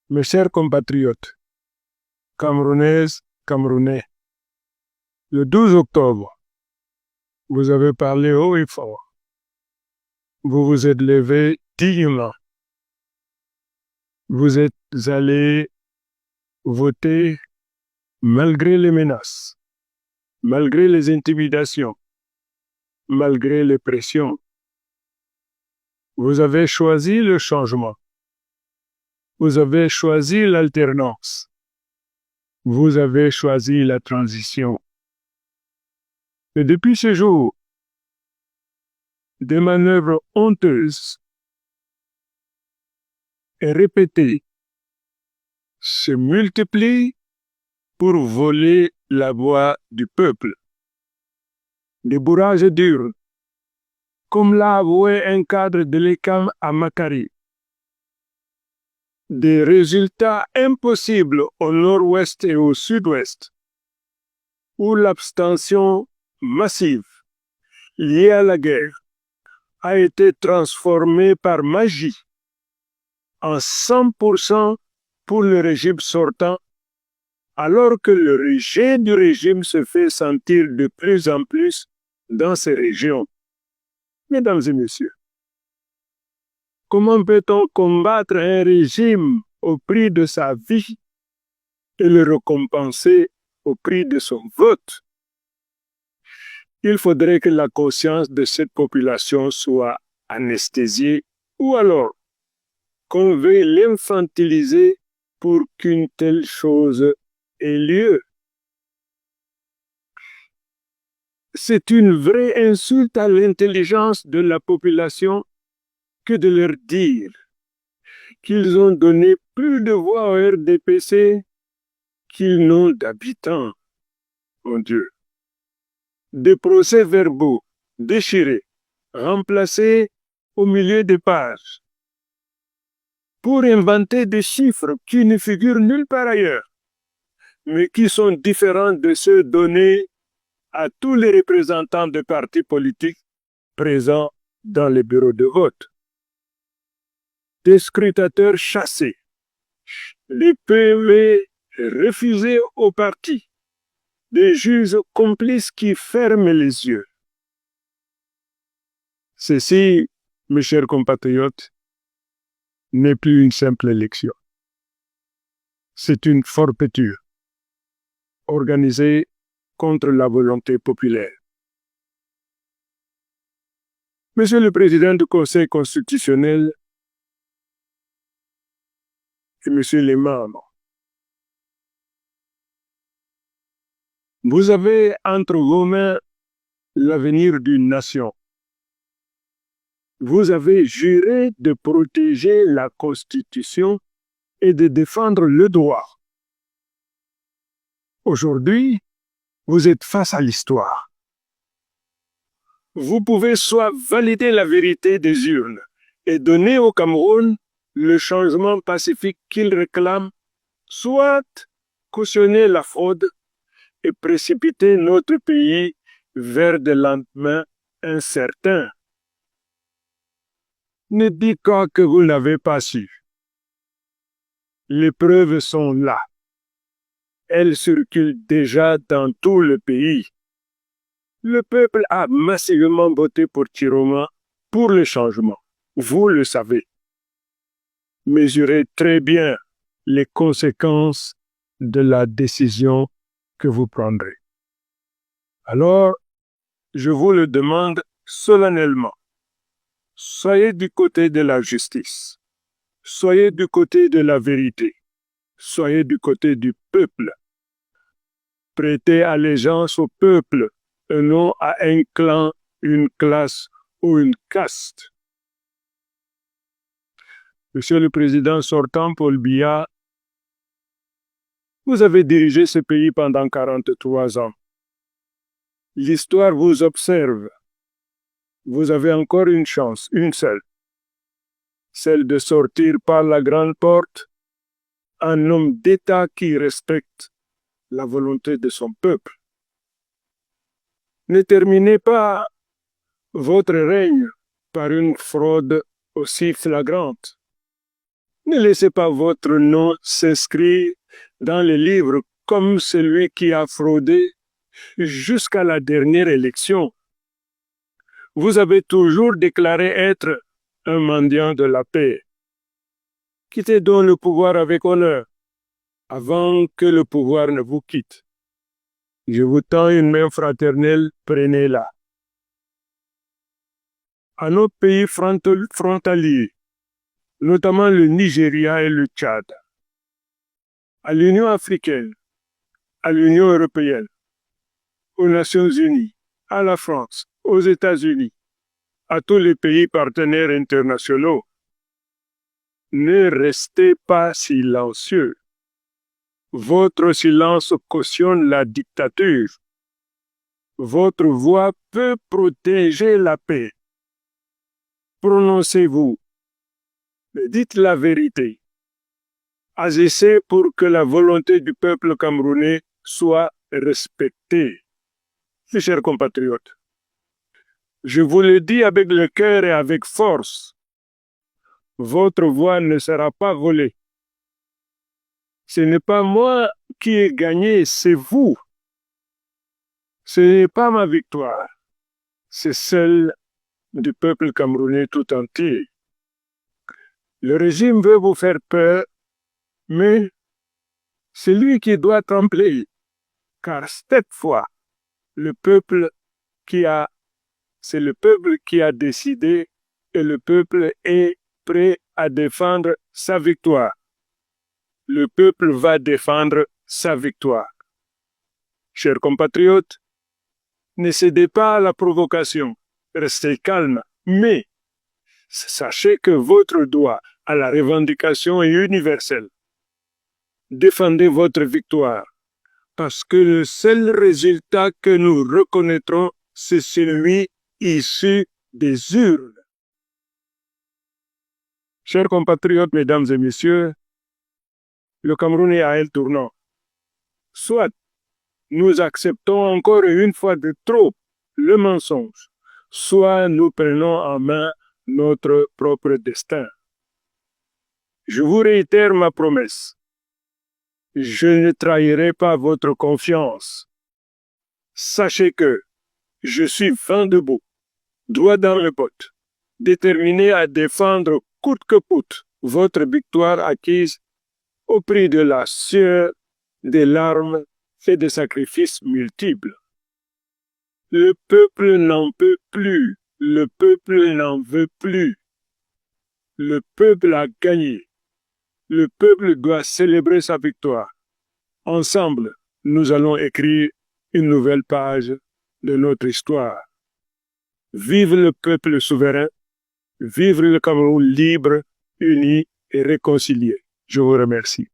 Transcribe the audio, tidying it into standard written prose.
Mes chers compatriotes, Camerounaises, Camerounais, le 12 octobre, vous avez parlé haut et fort. Vous vous êtes levés dignement. Vous êtes allés voter malgré les menaces, malgré les intimidations, malgré les pressions. Vous avez choisi le changement. Vous avez choisi l'alternance. Vous avez choisi la transition. Et depuis ce jour, des manœuvres honteuses et répétées se multiplient pour voler la voix du peuple. Des bourrages durs, comme l'a avoué un cadre de l'ECAM à Makari. Des résultats impossibles au nord-ouest et au sud-ouest, où l'abstention massive liée à la guerre a été transformée par magie en 100% pour le régime sortant, alors que le rejet du régime se fait sentir de plus en plus dans ces régions. Mesdames et messieurs, comment peut-on combattre un régime au prix de sa vie et le récompenser au prix de son vote? Il faudrait que la conscience de cette population soit anesthésiée ou alors qu'on veuille l'infantiliser pour qu'une telle chose ait lieu. C'est une vraie insulte à l'intelligence de la population que de leur dire qu'ils ont donné plus de voix au RDPC qu'ils n'ont d'habitants. Mon Dieu. Des procès-verbaux déchirés, remplacés au milieu des pages, pour inventer des chiffres qui ne figurent nulle part ailleurs, mais qui sont différents de ceux donnés à tous les représentants de partis politiques présents dans les bureaux de vote. Des scrutateurs chassés, les PV refusés aux partis, des juges complices qui ferment les yeux. Ceci, mes chers compatriotes, n'est plus une simple élection. C'est une forfaiture organisée contre la volonté populaire. Monsieur le Président du Conseil constitutionnel et Monsieur les membres, vous avez entre vos mains l'avenir d'une nation. Vous avez juré de protéger la Constitution et de défendre le droit. Aujourd'hui, vous êtes face à l'histoire. Vous pouvez soit valider la vérité des urnes et donner au Cameroun le changement pacifique qu'il réclame, soit cautionner la fraude et précipiter notre pays vers des lendemains incertains. Ne dites pas que vous n'avez pas su. Les preuves sont là. Elles circulent déjà dans tout le pays. Le peuple a massivement voté pour Chiroma pour le changement. Vous le savez. Mesurez très bien les conséquences de la décision que vous prendrez. Alors, je vous le demande solennellement. Soyez du côté de la justice. Soyez du côté de la vérité. Soyez du côté du peuple. Prêtez allégeance au peuple et non à un clan, une classe ou une caste. Monsieur le Président sortant Paul Biya, vous avez dirigé ce pays pendant 43 ans. L'histoire vous observe. Vous avez encore une chance, une seule. Celle de sortir par la grande porte un homme d'État qui respecte la volonté de son peuple. Ne terminez pas votre règne par une fraude aussi flagrante. Ne laissez pas votre nom s'inscrire dans les livres comme celui qui a fraudé jusqu'à la dernière élection. Vous avez toujours déclaré être un mendiant de la paix. Quittez donc le pouvoir avec honneur avant que le pouvoir ne vous quitte. Je vous tends une main fraternelle, prenez-la. À nos pays frontaliers, notamment le Nigeria et le Tchad, à l'Union africaine, à l'Union européenne, aux Nations unies, à la France, aux États-Unis, à tous les pays partenaires internationaux. Ne restez pas silencieux. Votre silence cautionne la dictature. Votre voix peut protéger la paix. Prononcez-vous. Dites la vérité. Agissez pour que la volonté du peuple camerounais soit respectée. Mes chers compatriotes, je vous le dis avec le cœur et avec force. Votre voix ne sera pas volée. Ce n'est pas moi qui ai gagné, c'est vous. Ce n'est pas ma victoire, c'est celle du peuple camerounais tout entier. Le régime veut vous faire peur, mais c'est lui qui doit trembler, car cette fois, c'est le peuple qui a décidé et le peuple est prêt à défendre sa victoire. Le peuple va défendre sa victoire. Chers compatriotes, ne cédez pas à la provocation, restez calme, mais sachez que votre droit à la revendication est universel. Défendez votre victoire, parce que le seul résultat que nous reconnaîtrons, c'est celui issu des urnes. Chers compatriotes, mesdames et messieurs, le Cameroun est à un tournant. Soit nous acceptons encore une fois de trop le mensonge, soit nous prenons en main notre propre destin. Je vous réitère ma promesse. Je ne trahirai pas votre confiance. Sachez que je suis vent debout, droit dans le bottes, déterminé à défendre coûte que coûte votre victoire acquise au prix de la sueur, des larmes et des sacrifices multiples. Le peuple n'en peut plus, le peuple n'en veut plus. Le peuple a gagné. Le peuple doit célébrer sa victoire. Ensemble, nous allons écrire une nouvelle page de notre histoire. Vive le peuple souverain, vive le Cameroun libre, uni et réconcilié. Je vous remercie.